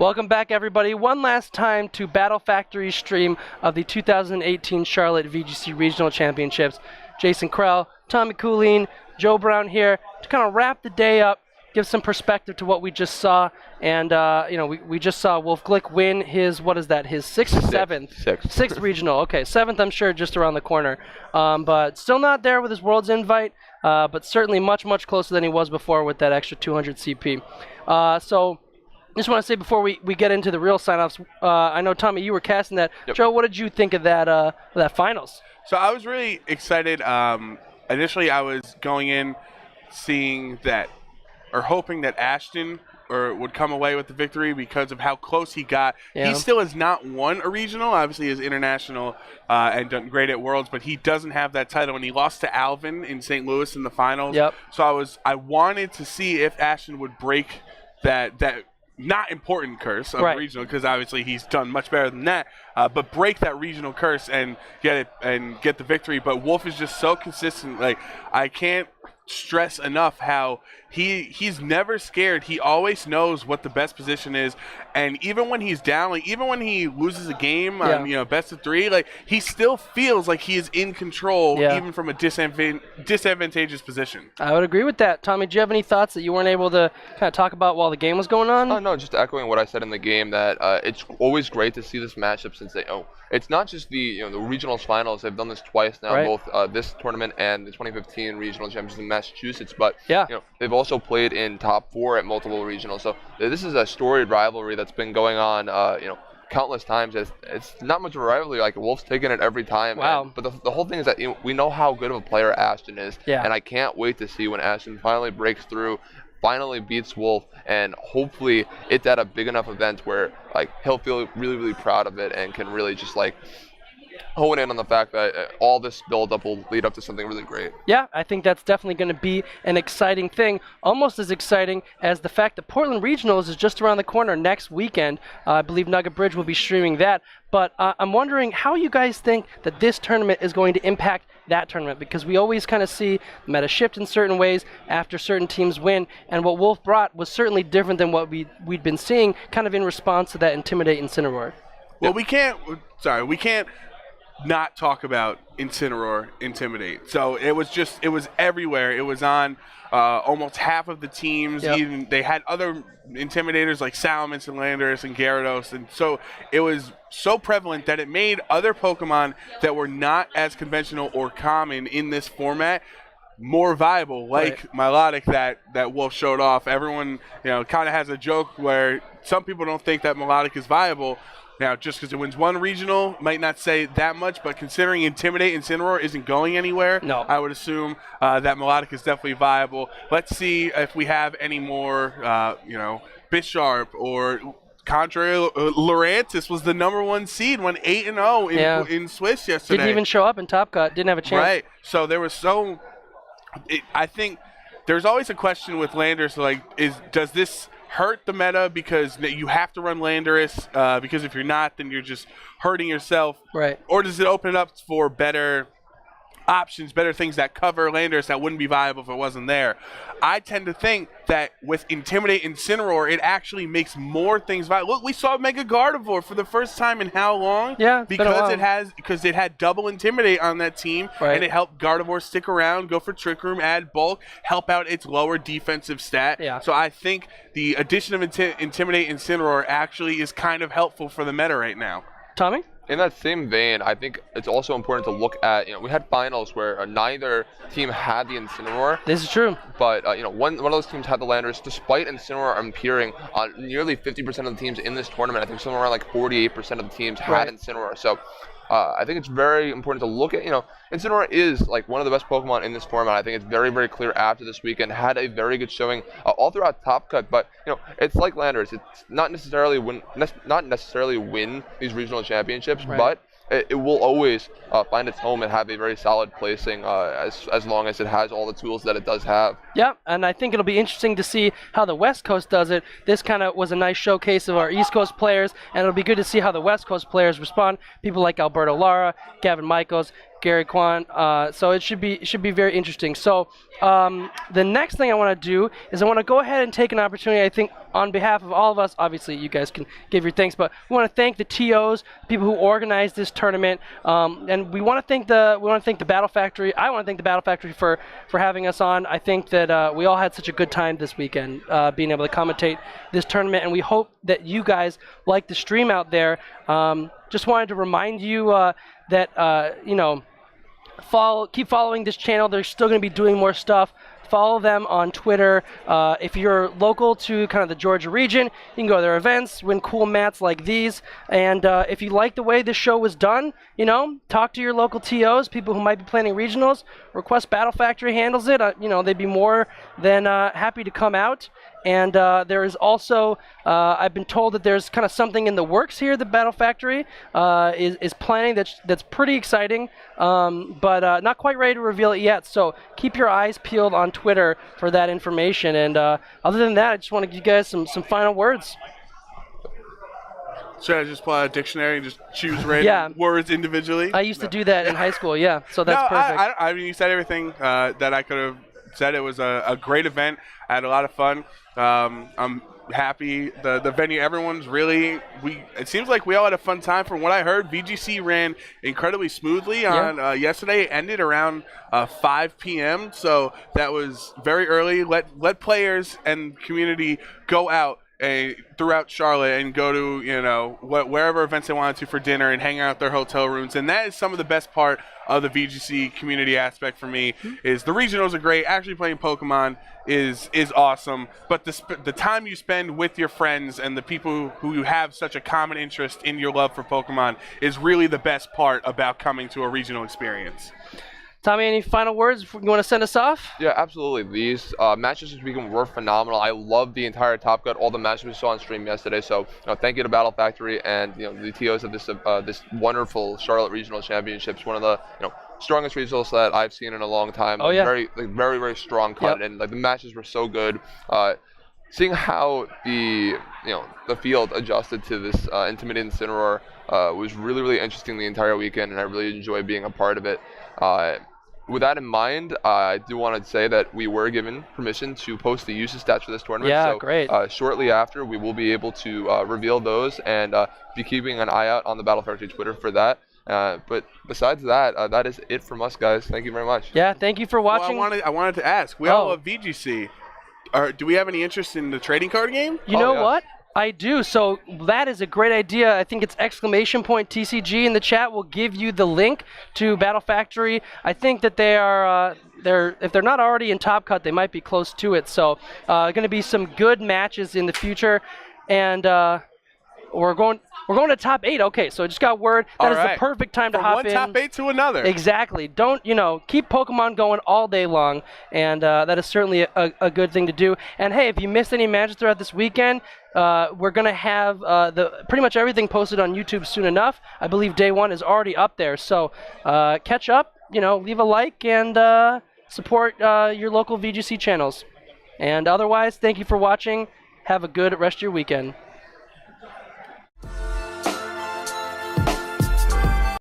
Welcome back, everybody, one last time to Battle Factory's stream of the 2018 Charlotte VGC Regional Championships. Jason Krell, Tommy Coolene, Joe Brown here to kind of wrap the day up, give some perspective to what we just saw. And, we just saw Wolf Glick win his, his sixth or seventh? Sixth regional. Okay, seventh, I'm sure, just around the corner. But still not there with his World's Invite, but certainly much, much closer than he was before with that extra 200 CP. So just want to say before we get into the real sign-offs, I know, Tommy, you were casting that. Yep. Joe, what did you think of that finals? So I was really excited. Initially, I was going in seeing that, or hoping that Ashton would come away with the victory because of how close he got. Yeah. He still has not won a regional. Obviously, he is international and done great at Worlds, but he doesn't have that title, and he lost to Alvin in St. Louis in the finals. Yep. So I wanted to see if Ashton would break that not important curse of regional, because obviously he's done much better than that, but break that regional curse and get the victory. But Wolf is just so consistent. Like, I can't stress enough how he's never scared. He always knows what the best position is, and even when he's down, like even when he loses a game on best of three, like he still feels like he is in control even from a disadvantageous position. I would agree with that. Tommy, do you have any thoughts that you weren't able to kind of talk about while the game was going on? Oh, no, just echoing what I said in the game, that it's always great to see this matchup, since it's not just the regionals finals. They've done this twice now, both this tournament and the 2015 regional championships in Massachusetts. But they've also played in top 4 at multiple regionals. So this is a storied rivalry that's been going on, countless times. It's not much of a rivalry. Like, Wolf's taking it every time. Wow. But the whole thing is that we know how good of a player Ashton is. Yeah. And I can't wait to see when Ashton finally breaks through, finally beats Wolf, and hopefully it's at a big enough event where he'll feel really, really proud of it and can really just hone in on the fact that all this build-up will lead up to something really great. Yeah, I think that's definitely going to be an exciting thing, almost as exciting as the fact that Portland Regionals is just around the corner next weekend. I believe Nugget Bridge will be streaming that, but I'm wondering how you guys think that this tournament is going to impact that tournament, because we always kind of see the meta shift in certain ways after certain teams win, and what Wolf brought was certainly different than what we'd been seeing kind of in response to that Intimidate Incineroar. Well, we can't not talk about Incineroar Intimidate. So it was everywhere. It was on almost half of the teams. Yep. Even they had other intimidators like Salamence and Landorus and Gyarados, and so it was so prevalent that it made other Pokemon that were not as conventional or common in this format more viable, like Milotic that Wolf showed off. Everyone kind of has a joke where some people don't think that Milotic is viable. Now, just because it wins one regional might not say that much, but considering Intimidate and Incineroar isn't going anywhere, I would assume that Milotic is definitely viable. Let's see if we have any more, Bisharp or contrary. Lurantis was the #1 seed, went 8-0 in Swiss yesterday. Didn't even show up in Top Cut, didn't have a chance. Right, so there was I think there's always a question with Landers, does this hurt the meta because you have to run Landorus, because if you're not, then you're just hurting yourself? Right. Or does it open it up for better options, better things that cover Landorus that wouldn't be viable if it wasn't there? I tend to think that with Intimidate Incineroar, it actually makes more things viable. Look, we saw Mega Gardevoir for the first time in how long? Yeah, because it had double Intimidate on that team, and it helped Gardevoir stick around, go for Trick Room, add bulk, help out its lower defensive stat. Yeah. So I think the addition of Intimidate Incineroar actually is kind of helpful for the meta right now. Tommy? In that same vein, I think it's also important to look at, we had finals where neither team had the Incineroar. This is true. But, one of those teams had the Landorus, despite Incineroar appearing on nearly 50% of the teams in this tournament. I think somewhere around 48% of the teams had Incineroar. So I think it's very important to look at, Incineroar is one of the best Pokemon in this format. I think it's very, very clear after this weekend. Had a very good showing all throughout Top Cut, but it's like Landorus. It's not necessarily win these regional championships, but it will always find its home and have a very solid placing as long as it has all the tools that it does have. Yeah, and I think it'll be interesting to see how the West Coast does it. This kind of was a nice showcase of our East Coast players, and it'll be good to see how the West Coast players respond. People like Alberto Lara, Gavin Michaels, Gary Kwan. So it should be very interesting. So the next thing I want to do is I want to go ahead and take an opportunity. I think on behalf of all of us, obviously you guys can give your thanks, but we want to thank the TOs, people who organized this tournament, and we want to thank the Battle Factory. I want to thank the Battle Factory for having us on. I think that we all had such a good time this weekend being able to commentate this tournament, and we hope that you guys like the stream out there. Just wanted to remind you that keep following this channel. They're still going to be doing more stuff. Follow them on Twitter. If you're local to kind of the Georgia region, you can go to their events, win cool mats like these. And if you like the way this show was done, talk to your local TOs, people who might be planning regionals. Request Battle Factory handles it. They'd be more than happy to come out. And there is also, I've been told that there's kind of something in the works here that Battle Factory is planning that's pretty exciting, but not quite ready to reveal it yet. So keep your eyes peeled on Twitter for that information. And other than that, I just want to give you guys some final words. Should I just pull out a dictionary and just choose random words individually? I used to do that in high school, yeah. So that's perfect. I mean, you said everything that I could have said. It was a great event. I had a lot of fun. I'm happy. The venue, everyone's really, it seems like we all had a fun time. From what I heard, VGC ran incredibly smoothly on yesterday. It ended around 5 p.m., so that was very early. Let players and community go out throughout Charlotte and go to wherever events they wanted to for dinner and hang out at their hotel rooms. And that is some of the best part of the VGC community aspect for me. Is the regionals are great. Actually playing Pokemon is awesome, but the time you spend with your friends and the people who have such a common interest in your love for Pokemon is really the best part about coming to a regional experience. Tommy, any final words you want to send us off? Yeah, absolutely. These matches this weekend were phenomenal. I love the entire Top Cut, all the matches we saw on stream yesterday. So, thank you to Battle Factory and the TOs of this wonderful Charlotte Regional Championships. One of the strongest regionals that I've seen in a long time. Oh yeah, very very strong cut, and the matches were so good. Seeing how the field adjusted to this intimidating Incineroar was really interesting the entire weekend, and I really enjoyed being a part of it. With that in mind, I do want to say that we were given permission to post the usage stats for this tournament. Yeah, so, great. Shortly after, we will be able to reveal those and be keeping an eye out on the Battle Factory Twitter for that. But besides that, that is it from us, guys. Thank you very much. Yeah, thank you for watching. Well, I wanted to ask. We all love VGC. Do we have any interest in the trading card game? You know what? I do. So that is a great idea. I think it's !TCG in the chat will give you the link to Battle Factory. I think that they are if they're not already in Top Cut, they might be close to it. So going to be some good matches in the future, and we're going to top 8. Okay, so I just got word. That is the perfect time to hop in. From one top 8 to another. Exactly. Don't, keep Pokemon going all day long, and that is certainly a good thing to do. And hey, if you missed any matches throughout this weekend, we're going to have pretty much everything posted on YouTube soon enough. I believe day 1 is already up there. So catch up, leave a like, and support your local VGC channels. And otherwise, thank you for watching. Have a good rest of your weekend.